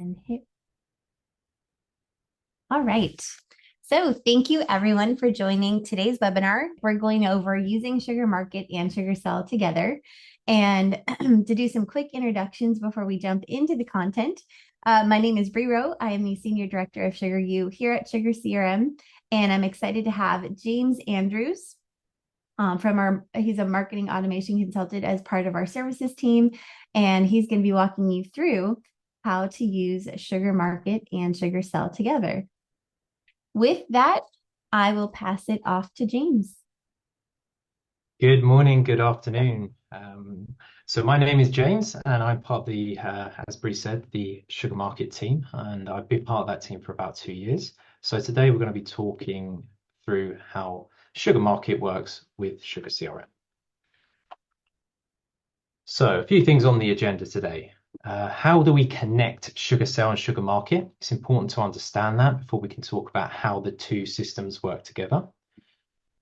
and hit. All right. So thank you everyone for joining today's webinar. We're going over using Sugar Market and SugarCell together. And to do some quick introductions before we jump into the content, my name is Bree Rowe. I am the Senior Director of SugarU here at SugarCRM, and I'm excited to have James Andrews he's a marketing automation consultant as part of our services team, and he's going to be walking you through how to use Sugar Market and SugarCell together. With that, I will pass it off to James. Good morning, good afternoon. So my name is James, and I'm part of the, as Bree said, the Sugar Market team, and I've been part of that team for about 2 years. So today we're going to be talking through how Sugar Market works with SugarCRM. So a few things on the agenda today. How do we connect SugarCell and Sugar Market? It's important to understand that before we can talk about how the two systems work together.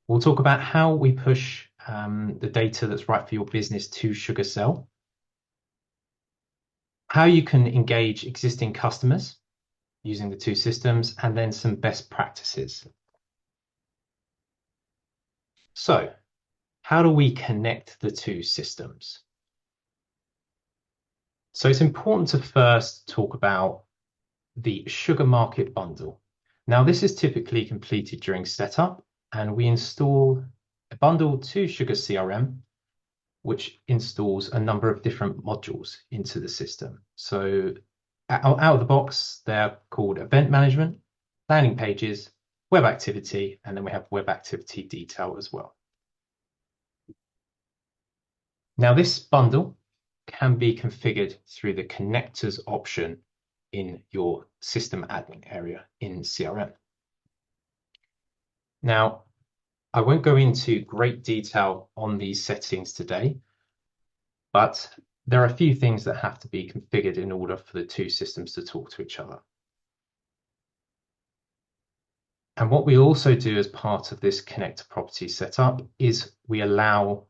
We'll talk about how we push the data that's right for your business to SugarCell, how you can engage existing customers using the two systems, and then some best practices. So, how do we connect the two systems? So it's important to first talk about the Sugar Market bundle. Now, this is typically completed during setup, and we install a bundle to SugarCRM, which installs a number of different modules into the system. So out of the box, they're called event management, landing pages, web activity, and then we have web activity detail as well. Now, this bundle can be configured through the connectors option in your system admin area in CRM. Now, I won't go into great detail on these settings today, but there are a few things that have to be configured in order for the two systems to talk to each other. And what we also do as part of this connector property setup is we allow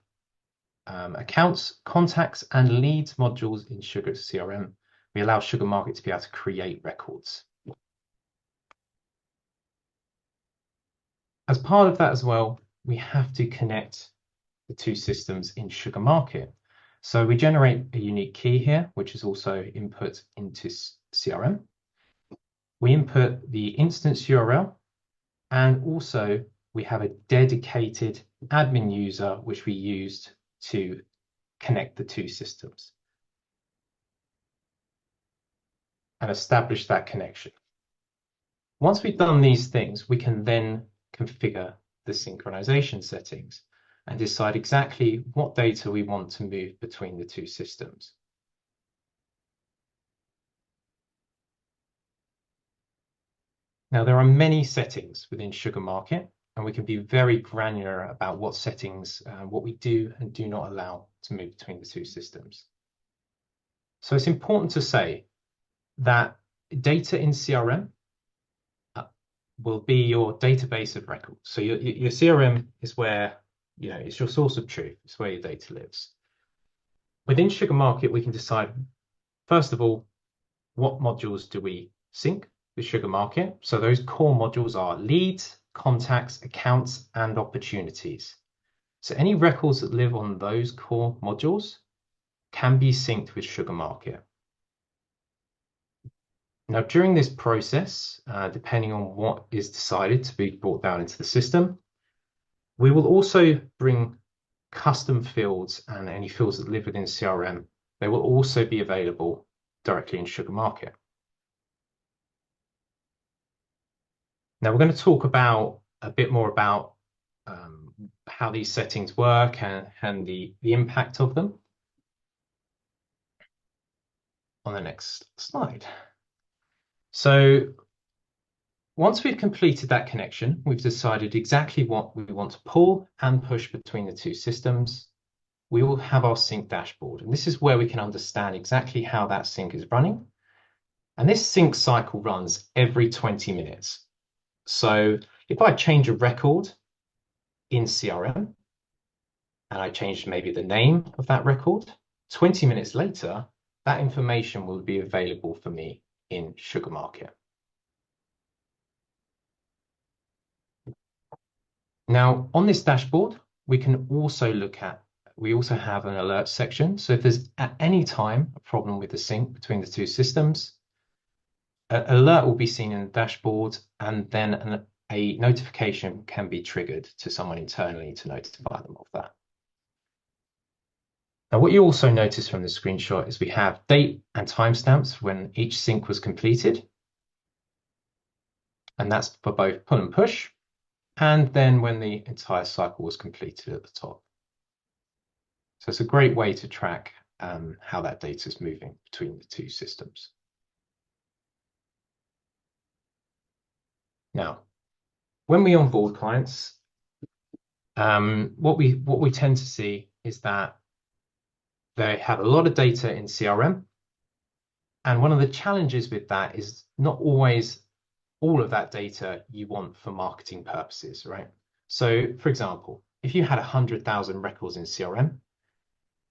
accounts, contacts, and leads modules in SugarCRM. We allow Sugar Market to be able to create records. As part of that as well, we have to connect the two systems in Sugar Market. So we generate a unique key here, which is also input into CRM. We input the instance URL, and also we have a dedicated admin user, which we used to connect the two systems and establish that connection. Once we've done these things, we can then configure the synchronization settings and decide exactly what data we want to move between the two systems. Now, there are many settings within Sugar Market, and we can be very granular about what settings, what we do and do not allow to move between the two systems. So it's important to say that data in CRM will be your database of records. So your CRM is where, it's your source of truth. It's where your data lives. Within Sugar Market, we can decide, first of all, what modules do we sync with Sugar Market? So those core modules are leads, contacts, accounts, and opportunities. So any records that live on those core modules can be synced with Sugar Market. Now, during this process, depending on what is decided to be brought down into the system, we will also bring custom fields, and any fields that live within CRM, they will also be available directly in Sugar Market. Now, we're going to talk about a bit more about how these settings work and the impact of them on the next slide. So once we've completed that connection, we've decided exactly what we want to pull and push between the two systems. We will have our sync dashboard, and this is where we can understand exactly how that sync is running. And this sync cycle runs every 20 minutes. So if I change a record in CRM and I change maybe the name of that record, 20 minutes later, that information will be available for me in SugarMarket. Now, on this dashboard, we also have an alert section. So if there's at any time a problem with the sync between the two systems, an alert will be seen in the dashboard, and then a notification can be triggered to someone internally to notify them of that. Now, what you also notice from the screenshot is we have date and timestamps when each sync was completed. And that's for both pull and push, and then when the entire cycle was completed at the top. So it's a great way to track how that data is moving between the two systems. Now, when we onboard clients, what we tend to see is that they have a lot of data in CRM. And one of the challenges with that is not always all of that data you want for marketing purposes, right? So, for example, if you had 100,000 records in CRM,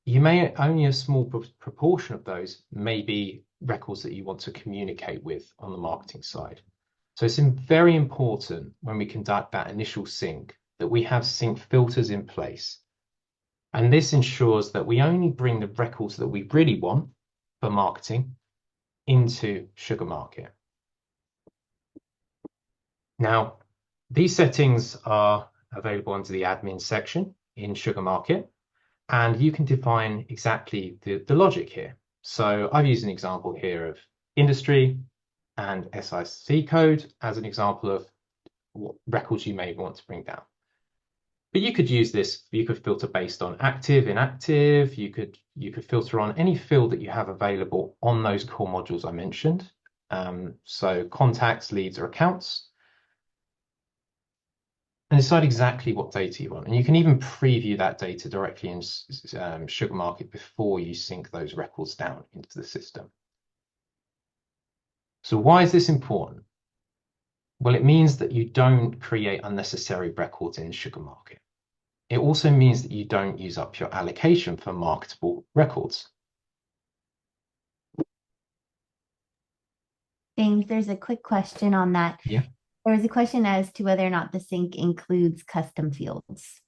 you may only a small proportion of those may be records that you want to communicate with on the marketing side. So it's very important when we conduct that initial sync that we have sync filters in place. And this ensures that we only bring the records that we really want for marketing into SugarMarket. Now, these settings are available under the admin section in SugarMarket, and you can define exactly the logic here. So I've used an example here of industry and SIC code as an example of what records you may want to bring down. But you could use this, you could filter based on active, inactive, you could filter on any field that you have available on those core modules I mentioned. So contacts, leads, or accounts. And decide exactly what data you want. And you can even preview that data directly in SugarMarket before you sync those records down into the system. So why is this important? Well, it means that you don't create unnecessary records in SugarMarket. It also means that you don't use up your allocation for marketable records. James, there's a quick question on that. Yeah. There was a question as to whether or not the sync includes custom fields.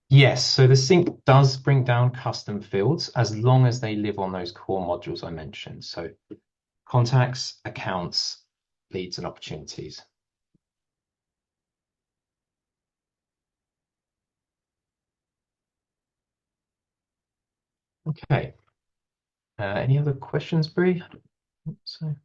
Yes, so the sync does bring down custom fields as long as they live on those core modules I mentioned. So contacts, accounts, leads, and opportunities. Okay. Any other questions, Bree? So.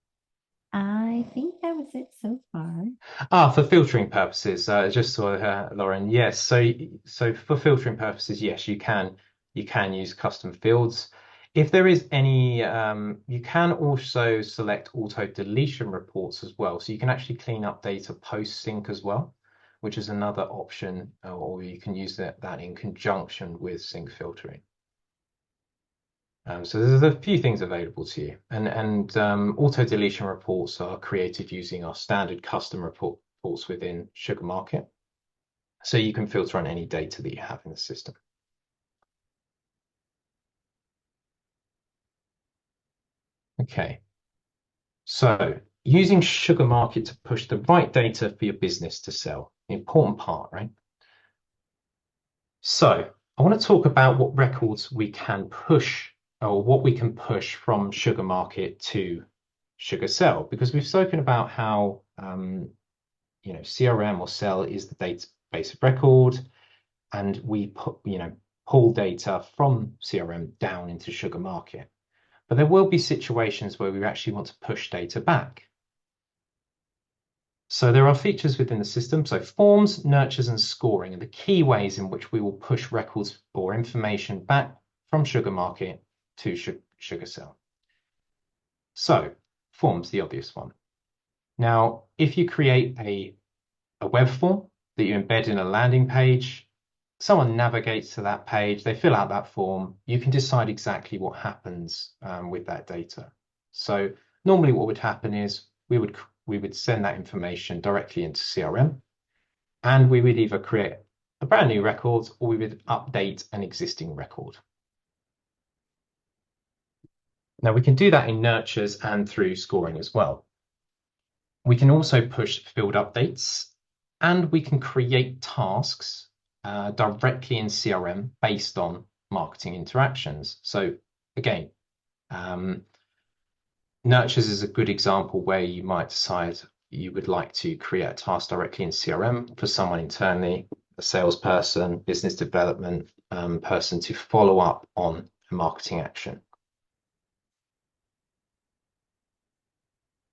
I think that was it so far. For filtering purposes, just so Lauren, yes. So for filtering purposes, yes, you can use custom fields. If there is any, you can also select auto deletion reports as well. So you can actually clean up data post sync as well, which is another option, or you can use that in conjunction with sync filtering. So there's a few things available to you, and auto deletion reports are created using our standard custom reports within SugarMarket. So you can filter on any data that you have in the system. Okay. So using SugarMarket to push the right data for your business to sell, the important part, right? So I want to talk about what records we can push, or what we can push from SugarMarket to SugarCell, because we've spoken about how CRM or Cell is the database of record, and we pull data from CRM down into SugarMarket. But there will be situations where we actually want to push data back. So there are features within the system, so forms, nurtures, and scoring are the key ways in which we will push records or information back from SugarMarket to SugarCell. So forms, the obvious one. Now, if you create a web form that you embed in a landing page, someone navigates to that page, they fill out that form, you can decide exactly what happens with that data. So normally what would happen is we would send that information directly into CRM, and we would either create a brand new record or we would update an existing record. Now we can do that in nurtures and through scoring as well. We can also push field updates, and we can create tasks directly in CRM based on marketing interactions. So again, nurtures is a good example where you might decide you would like to create a task directly in CRM for someone internally, a salesperson, business development person, to follow up on a marketing action.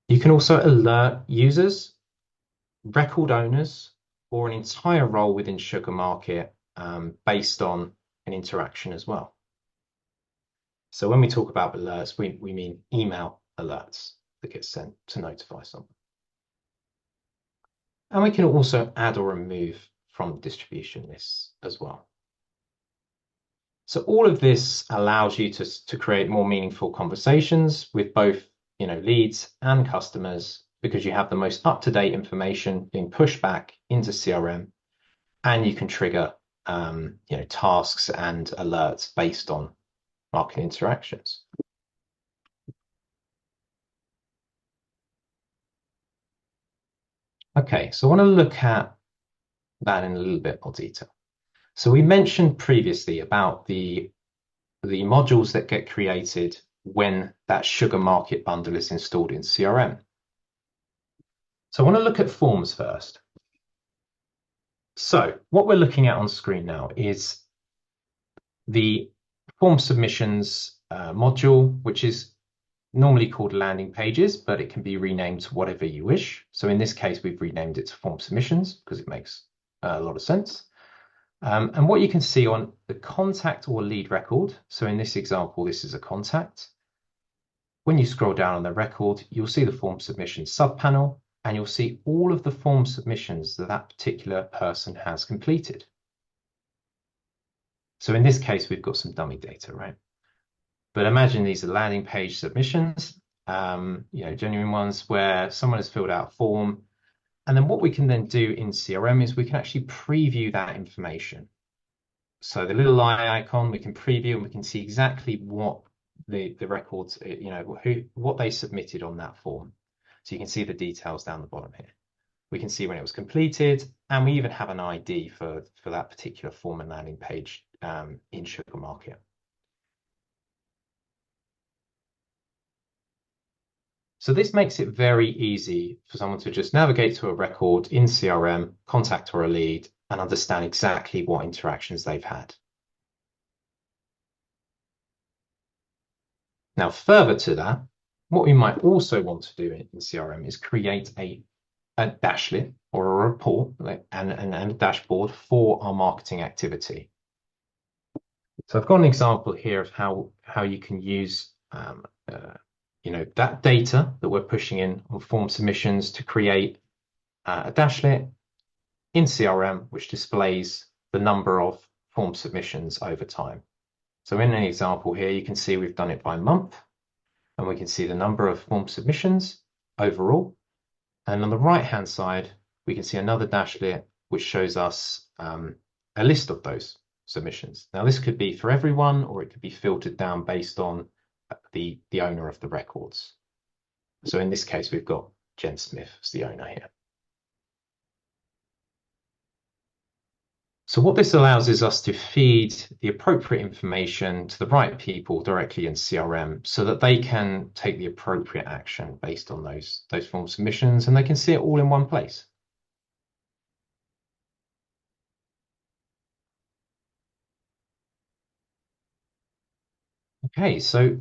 You can also alert users, record owners, or an entire role within SugarMarket based on an interaction as well. So when we talk about alerts, we mean email alerts that get sent to notify someone. And we can also add or remove from distribution lists as well. So all of this allows you to create more meaningful conversations with both leads and customers, because you have the most up-to-date information being pushed back into CRM, and you can trigger tasks and alerts based on market interactions. Okay, so I want to look at that in a little bit more detail. So we mentioned previously about the modules that get created when that SugarMarket bundle is installed in CRM. So I want to look at forms first. So what we're looking at on screen now is the form submissions module, which is normally called landing pages, but it can be renamed to whatever you wish. So in this case, we've renamed it to form submissions because it makes a lot of sense. And what you can see on the contact or lead record, so in this example, this is a contact. When you scroll down on the record, you'll see the form submissions subpanel, and you'll see all of the form submissions that that particular person has completed. So in this case, we've got some dummy data, right? But imagine these are landing page submissions, genuine ones where someone has filled out a form. And then what we can then do in CRM is we can actually preview that information. So the little eye icon, we can preview and we can see exactly what the records, what they submitted on that form. So you can see the details down the bottom here. We can see when it was completed, and we even have an ID for that particular form and landing page in SugarMarket. So this makes it very easy for someone to just navigate to a record in CRM, contact or a lead, and understand exactly what interactions they've had. Now, further to that, what we might also want to do in CRM is create a dashlet or a report and a dashboard for our marketing activity. So I've got an example here of how you can use that data that we're pushing in on form submissions to create a dashlet in CRM, which displays the number of form submissions over time. So in an example here, you can see we've done it by month, and we can see the number of form submissions overall. And on the right-hand side, we can see another dashlet, which shows us a list of those submissions. Now, this could be for everyone, or it could be filtered down based on the owner of the records. So in this case, we've got Jen Smith as the owner here. So what this allows is us to feed the appropriate information to the right people directly in CRM so that they can take the appropriate action based on those form submissions, and they can see it all in one place. Okay, so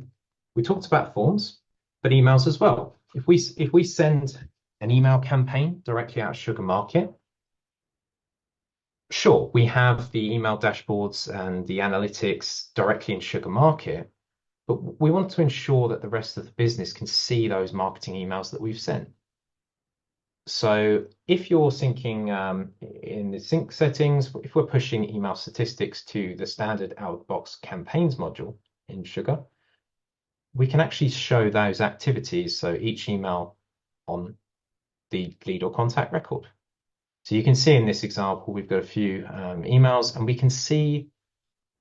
we talked about forms, but emails as well. If we send an email campaign directly out of SugarMarket, sure, we have the email dashboards and the analytics directly in SugarMarket, but we want to ensure that the rest of the business can see those marketing emails that we've sent. So if you're syncing in the sync settings, if we're pushing email statistics to the standard out-of-the-box campaigns module in Sugar, we can actually show those activities, so each email on the lead or contact record. So you can see in this example, we've got a few emails, and we can see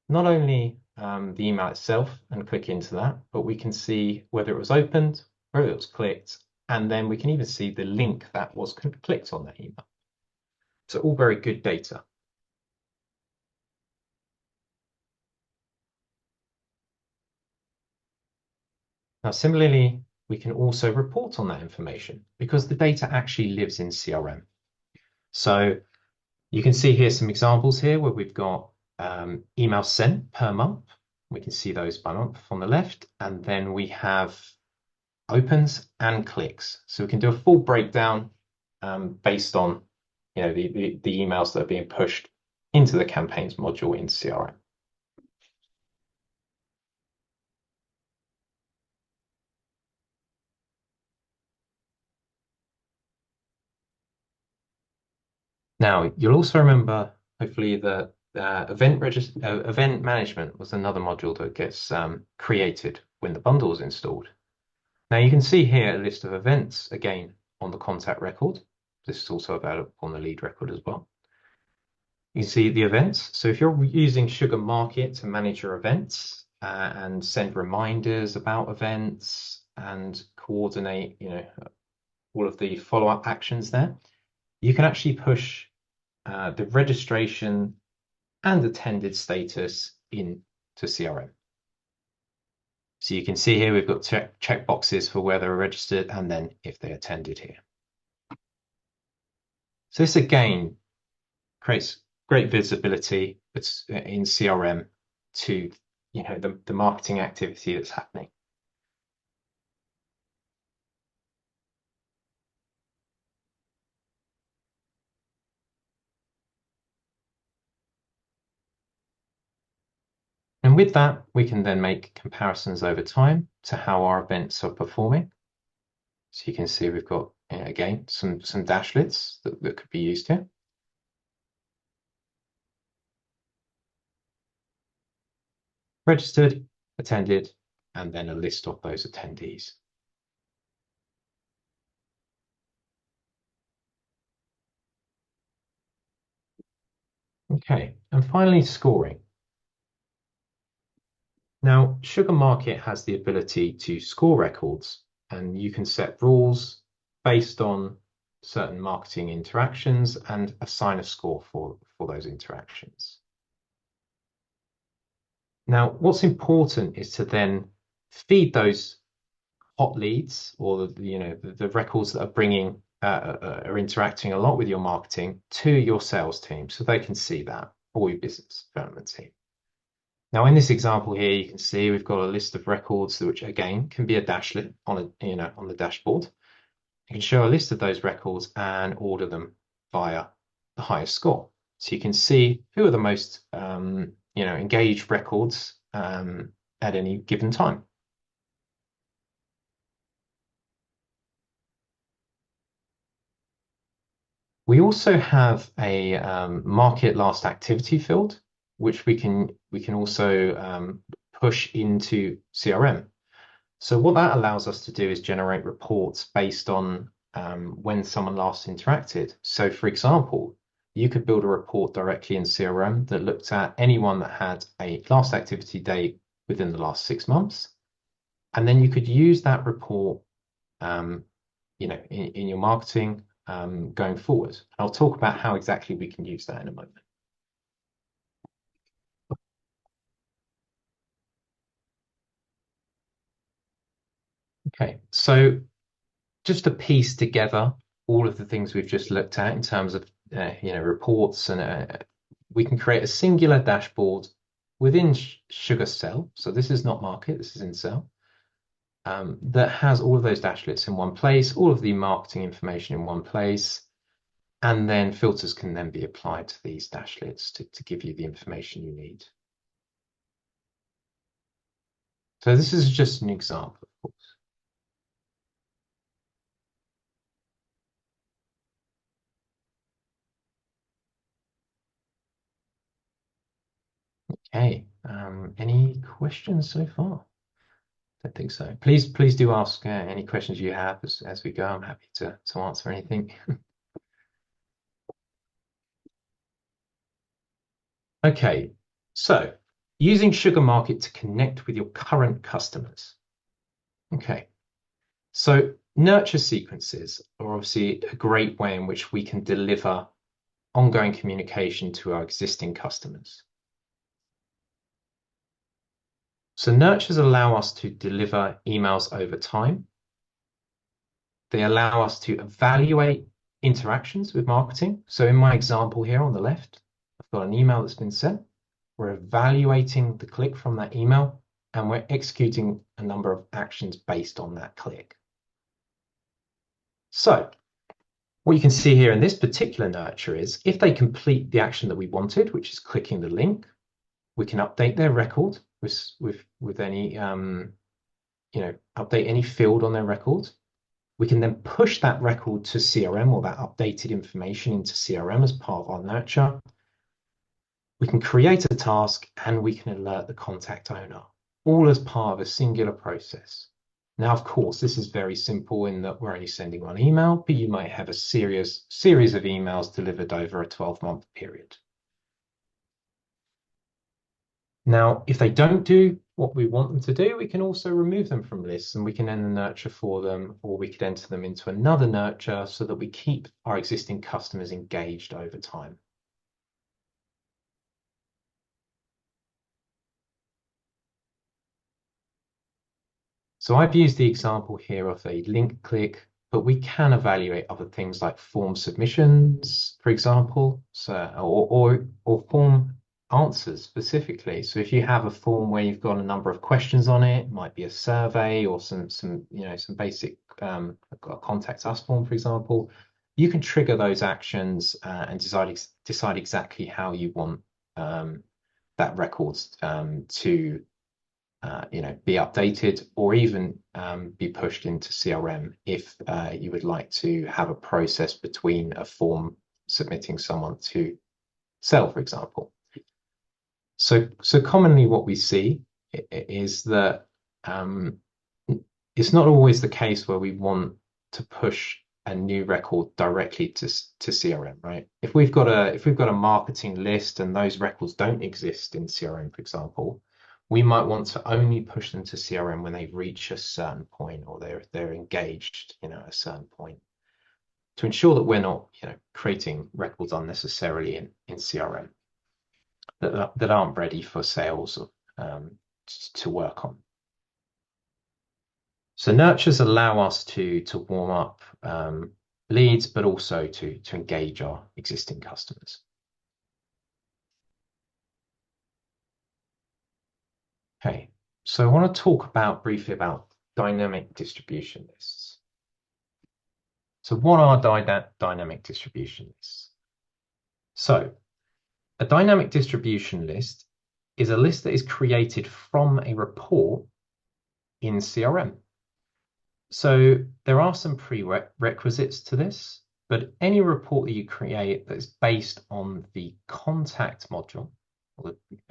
not only the email itself and click into that, but we can see whether it was opened, whether it was clicked, and then we can even see the link that was clicked on that email. So all very good data. Now, similarly, we can also report on that information because the data actually lives in CRM. So you can see here some examples here where we've got emails sent per month. We can see those by month on the left, and then we have opens and clicks. So we can do a full breakdown based on the emails that are being pushed into the campaigns module in CRM. Now, you'll also remember, hopefully, that event management was another module that gets created when the bundle is installed. Now, you can see here a list of events, again, on the contact record. This is also available on the lead record as well. You can see the events. So if you're using Sugar Market to manage your events and send reminders about events and coordinate, all of the follow-up actions there, you can actually push the registration and attended status into CRM. So you can see here we've got check boxes for where they're registered and then if they attended here. So this again creates great visibility in CRM to the marketing activity that's happening. And with that, we can then make comparisons over time to how our events are performing. So you can see we've got, again, some dashlets that could be used here. Registered, attended, and then a list of those attendees. Okay, and finally, scoring. Now, Sugar Market has the ability to score records, and you can set rules based on certain marketing interactions and assign a score for those interactions. Now, what's important is to then feed those hot leads or the records that are bringing are interacting a lot with your marketing to your sales team so they can see that, or your business development team. Now, in this example here, you can see we've got a list of records which again can be a dashlet on the dashboard. You can show a list of those records and order them via the highest score. So you can see who are the most engaged records at any given time. We also have a market last activity field, which we can also push into CRM. So what that allows us to do is generate reports based on when someone last interacted. So for example, you could build a report directly in CRM that looked at anyone that had a last activity date within the last 6 months. And then you could use that report in your marketing going forward. I'll talk about how exactly we can use that in a moment. Okay, so just to piece together all of the things we've just looked at in terms of reports, and we can create a singular dashboard within Sugar Cell. So this is not Market, this is in Cell. That has all of those dashlets in one place, all of the marketing information in one place, and then filters can then be applied to these dashlets to give you the information you need. So this is just an example, of course. Okay, any questions so far? Don't think so. Please do ask any questions you have as we go. I'm happy to answer anything. Okay, so Using SugarMarket to connect with your current customers. Okay, so nurture sequences are obviously a great way in which we can deliver ongoing communication to our existing customers. So nurtures allow us to deliver emails over time. They allow us to evaluate interactions with marketing. So in my example here on the left, I've got an email that's been sent. We're evaluating the click from that email, and we're executing a number of actions based on that click. So what you can see here in this particular nurture is if they complete the action that we wanted, which is clicking the link, we can update their record with any update any field on their record. We can then push that record to CRM, or that updated information into CRM as part of our nurture. We can create a task and we can alert the contact owner, all as part of a singular process. Now, of course, this is very simple in that we're only sending one email, but you might have a series of emails delivered over a 12-month period. Now, if they don't do what we want them to do, we can also remove them from lists, and we can end the nurture for them, or we could enter them into another nurture so that we keep our existing customers engaged over time. So I've used the example here of a link click, but we can evaluate other things like form submissions, for example, or form answers specifically. So if you have a form where you've got a number of questions on it, it might be a survey or some basic a contact us form, for example, you can trigger those actions and decide exactly how you want that records to be updated, or even be pushed into CRM if you would like to have a process between a form submitting someone to sell, for example. So commonly what we see is that it's not always the case where we want to push a new record directly to CRM, right? If we've got a marketing list and those records don't exist in CRM, for example, we might want to only push them to CRM when they reach a certain point, or they're engaged, at a certain point, to ensure that we're not, creating records unnecessarily in CRM that aren't ready for sales to work on. So nurtures allow us to warm up leads, but also to engage our existing customers. Okay, so I want to talk briefly about dynamic distribution lists. So what are dynamic distribution lists? So a dynamic distribution list is a list that is created from a report in CRM. So there are some prerequisites to this, but any report that you create that is based on the contact module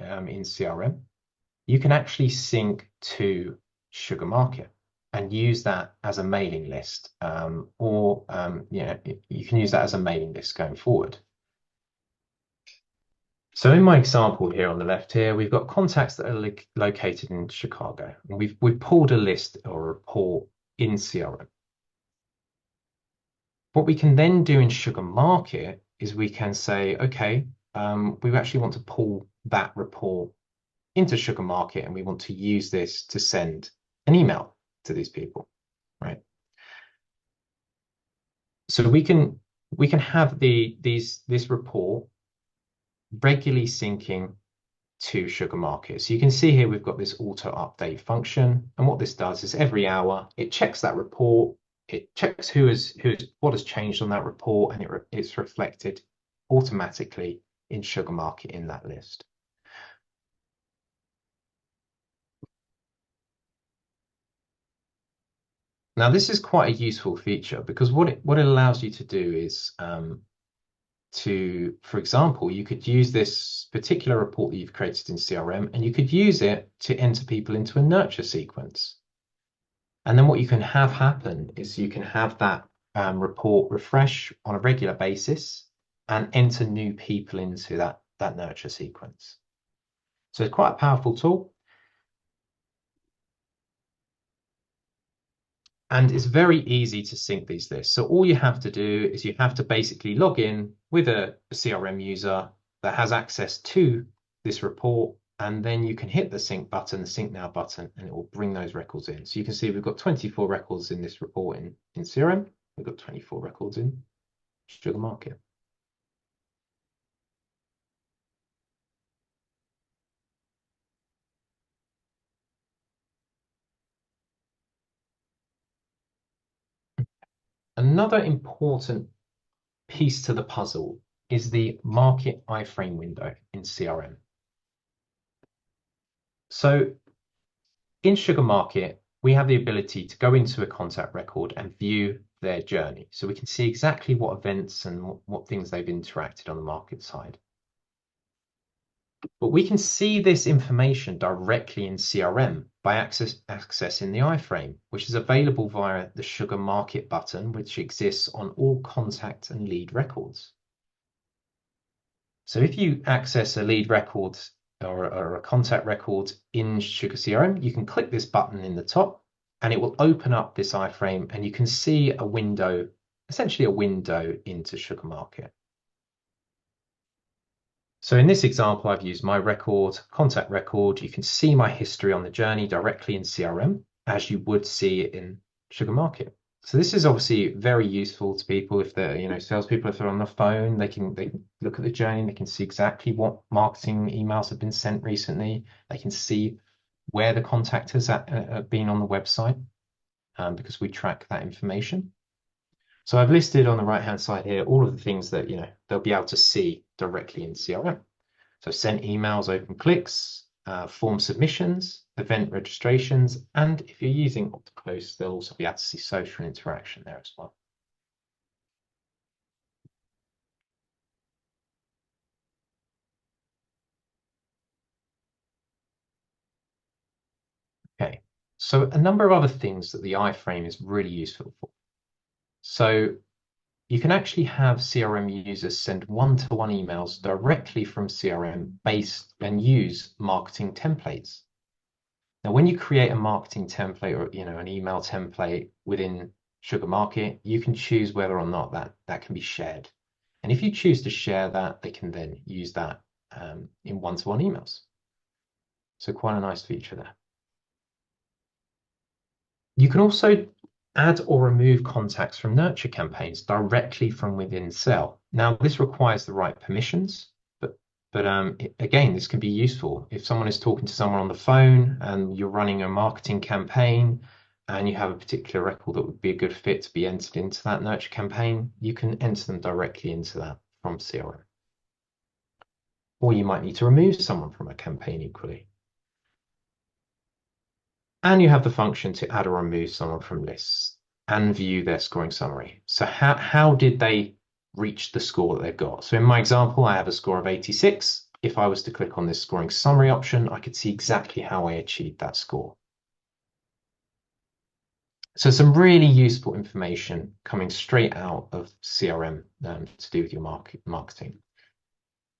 in CRM, you can actually sync to SugarMarket and use that as a mailing list, or you can use that as a mailing list going forward. So in my example here on the left here, we've got contacts that are located in Chicago, and we've pulled a list or a report in CRM. What we can then do in SugarMarket is we can say, okay, we actually want to pull that report into SugarMarket, and we want to use this to send an email to these people, right? So we can have this report regularly syncing to SugarMarket. So you can see here we've got this auto update function, and what this does is every hour it checks that report, it checks what has changed on that report, and it's reflected automatically in SugarMarket in that list. Now, this is quite a useful feature, because what it allows you to do is for example, you could use this particular report that you've created in CRM, and you could use it to enter people into a nurture sequence. And then what you can have happen is you can have that report refresh on a regular basis and enter new people into that nurture sequence. So it's quite a powerful tool. And it's very easy to sync these lists. So all you have to do is you have to basically log in with a CRM user that has access to this report, and then you can hit the sync button, the sync now button, and it will bring those records in. So you can see we've got 24 records in this report in CRM. We've got 24 records in Sugar Market. Another important piece to the puzzle is the market iframe window in CRM. So in Sugar Market, we have the ability to go into a contact record and view their journey. So we can see exactly what events and what things they've interacted on the market side. But we can see this information directly in CRM by accessing the iframe, which is available via the Sugar Market button, which exists on all contact and lead records. So if you access a lead record or a contact record in SugarCRM, you can click this button in the top and it will open up this iframe and you can see a window, essentially a window into Sugar Market. So in this example, I've used my record, contact record. You can see my history on the journey directly in CRM, as you would see it in Sugar Market. So this is obviously very useful to people if they're, salespeople, if they're on the phone, they can look at the journey, they can see exactly what marketing emails have been sent recently. They can see where the contact has been on the website, because we track that information. So I've listed on the right-hand side here all of the things that they'll be able to see directly in CRM. So sent emails, open clicks, form submissions, event registrations, and if you're using Octopus, they'll also be able to see social interaction there as well. Okay, so a number of other things that the iframe is really useful for. So you can actually have CRM users send one-to-one emails directly from CRM based and use marketing templates. Now, when you create a marketing template or an email template within Sugar Market, you can choose whether or not that can be shared. And if you choose to share that, they can then use that in one-to-one emails. So quite a nice feature there. You can also add or remove contacts from nurture campaigns directly from within Cell. Now, this requires the right permissions, but again, this can be useful. If someone is talking to someone on the phone and you're running a marketing campaign and you have a particular record that would be a good fit to be entered into that nurture campaign, you can enter them directly into that from CRM. Or you might need to remove someone from a campaign equally. And you have the function to add or remove someone from lists and view their scoring summary. So how did they reach the score that they've got? So in my example, I have a score of 86. If I was to click on this scoring summary option, I could see exactly how I achieved that score. So some really useful information coming straight out of CRM to do with your marketing.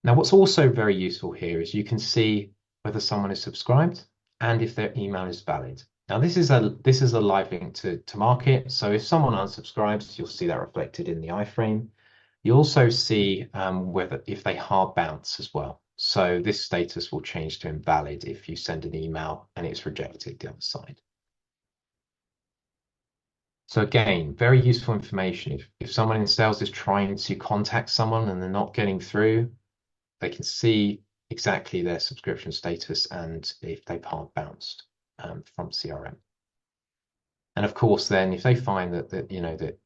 Now, what's also very useful here is you can see whether someone is subscribed and if their email is valid. Now, this is a live link to market. So if someone unsubscribes, you'll see that reflected in the iframe. You also see if they hard bounce as well. So this status will change to invalid if you send an email and it's rejected the other side. So again, very useful information. If someone in sales is trying to contact someone and they're not getting through, they can see exactly their subscription status and if they've hard bounced from CRM. And of course, then if they find that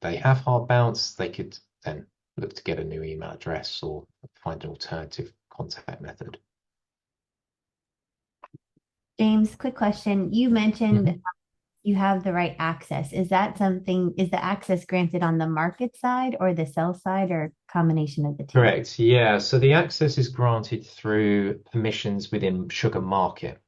they have hard bounce, they could then look to get a new email address or find an alternative contact method. James, quick question. You mentioned you have the right access. Is the access granted on the market side or the sell side or combination of the two? Correct. Yeah. So the access is granted through permissions within Sugar Market.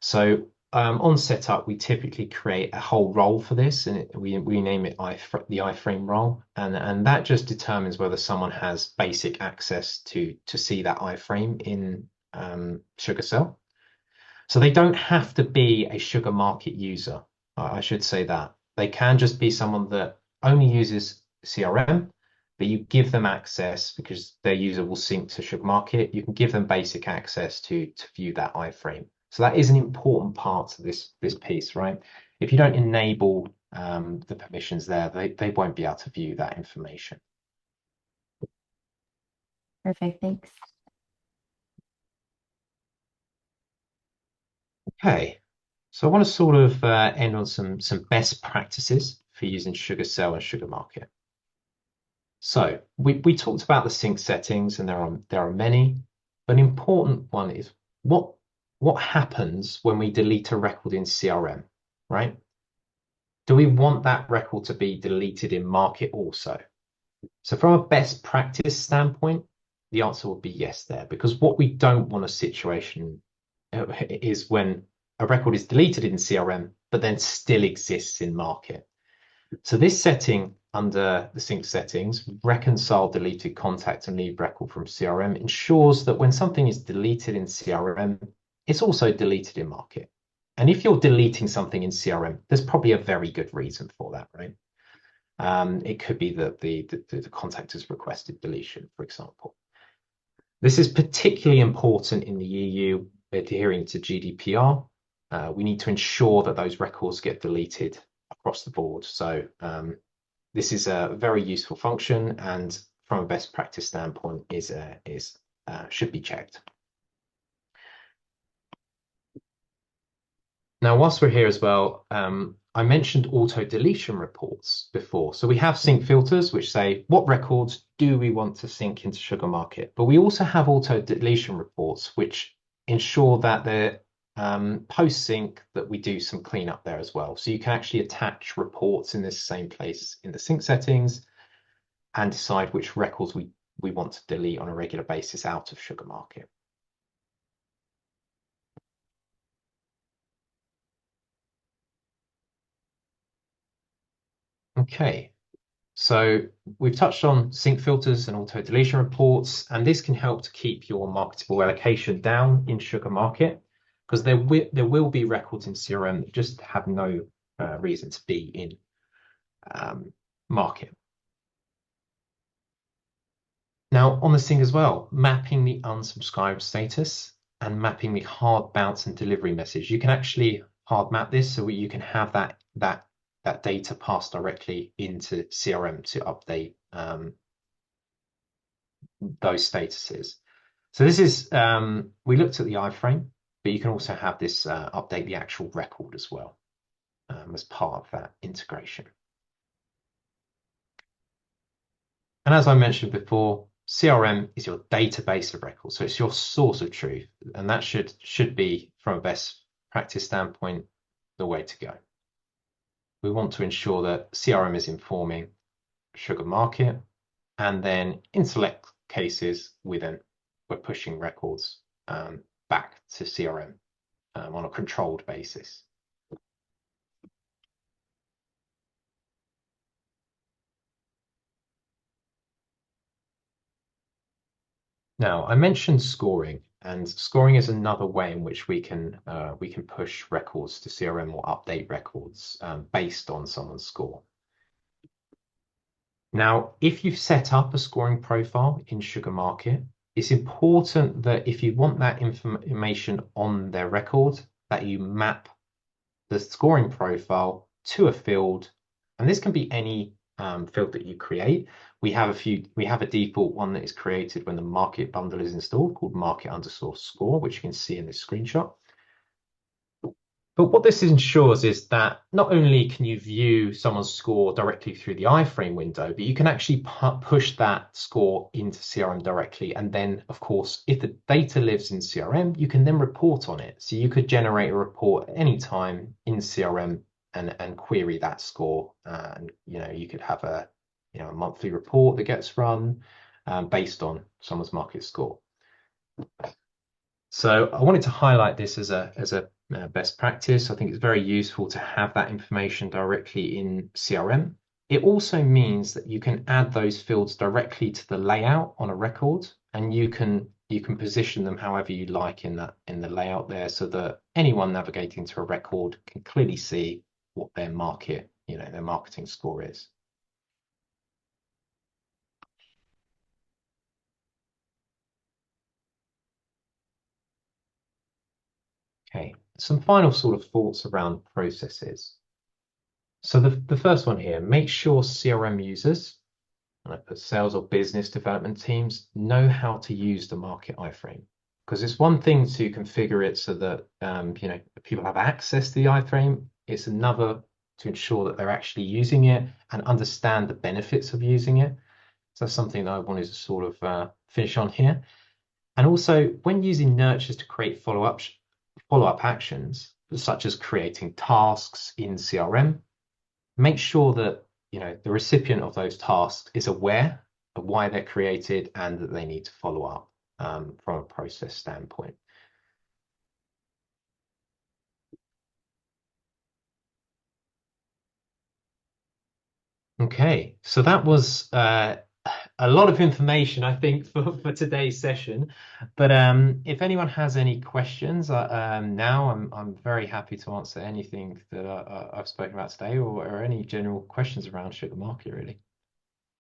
So on setup, we typically create a whole role for this, and we name it the iframe role, and that just determines whether someone has basic access to see that iframe in SugarCell. So they don't have to be a sugar market user. I should say that. They can just be someone that only uses CRM, but you give them access because their user will sync to sugar market. You can give them basic access to view that iframe. So that is an important part of this piece, right? If you don't enable the permissions there, they won't be able to view that information. Perfect. Thanks. Okay, so I want to sort of end on some best practices for using SugarCell and Sugar Market. So we talked about the sync settings, and there are many, but an important one is what happens when we delete a record in CRM, right? Do we want that record to be deleted in Market also? So from a best practice standpoint, the answer would be yes there, because what we don't want a situation is when a record is deleted in CRM, but then still exists in Market. So this setting under the sync settings, reconcile deleted contact and leave record from CRM, ensures that when something is deleted in CRM, it's also deleted in Market. And if you're deleting something in CRM, there's probably a very good reason for that, right? It could be that the contact has requested deletion, for example. This is particularly important in the EU adhering to GDPR. We need to ensure that those records get deleted across the board. So this is a very useful function, and from a best practice standpoint, should be checked. Now, whilst we're here as well, I mentioned auto deletion reports before. So we have sync filters, which say what records do we want to sync into Sugar Market, but we also have auto deletion reports, which ensure that they're post sync that we do some cleanup there as well. So you can actually attach reports in this same place in the sync settings and decide which records we want to delete on a regular basis out of Sugar Market. Okay, so we've touched on sync filters and auto deletion reports, and this can help to keep your marketable allocation down in Sugar Market, because there will be records in CRM that just have no reason to be in Market. Now on the sync as well, mapping the unsubscribed status and mapping the hard bounce and delivery message. You can actually hard map this so you can have that data passed directly into CRM to update those statuses. So this is, we looked at the iframe, but you can also have this update the actual record as well as part of that integration. And as I mentioned before, CRM is your database of records, so it's your source of truth, and that should be, from a best practice standpoint, the way to go. We want to ensure that CRM is informing Sugar Market, and then in select cases, we're pushing records back to CRM on a controlled basis. Now, I mentioned scoring, and scoring is another way in which we can push records to CRM or update records based on someone's score. Now, if you've set up a scoring profile in Sugar Market, it's important that if you want that information on their record, that you map the scoring profile to a field, and this can be any field that you create. We have a default one that is created when the market bundle is installed called market_score, which you can see in this screenshot. But what this ensures is that not only can you view someone's score directly through the iframe window, but you can actually push that score into CRM directly. And then, of course, if the data lives in CRM, you can then report on it. So you could generate a report at any time in CRM and query that score. And you could have a monthly report that gets run based on someone's market score. So I wanted to highlight this as a best practice. I think it's very useful to have that information directly in CRM. It also means that you can add those fields directly to the layout on a record, and you can you can position them however you like in the layout there so that anyone navigating to a record can clearly see what their their marketing score is. Okay, some final sort of thoughts around processes. So the first one here, make sure CRM users, and I put sales or business development teams, know how to use the market iframe. Because it's one thing to configure it so that people have access to the iframe. It's another to ensure that they're actually using it and understand the benefits of using it. So that's something that I wanted to sort of finish on here. And also, when using nurtures to create follow-up actions, such as creating tasks in CRM, make sure that the recipient of those tasks is aware of why they're created and that they need to follow up from a process standpoint. Okay, so that was a lot of information, I think, for today's session. But if anyone has any questions, now I'm very happy to answer anything that I've spoken about today, or any general questions around Sugar Market, really.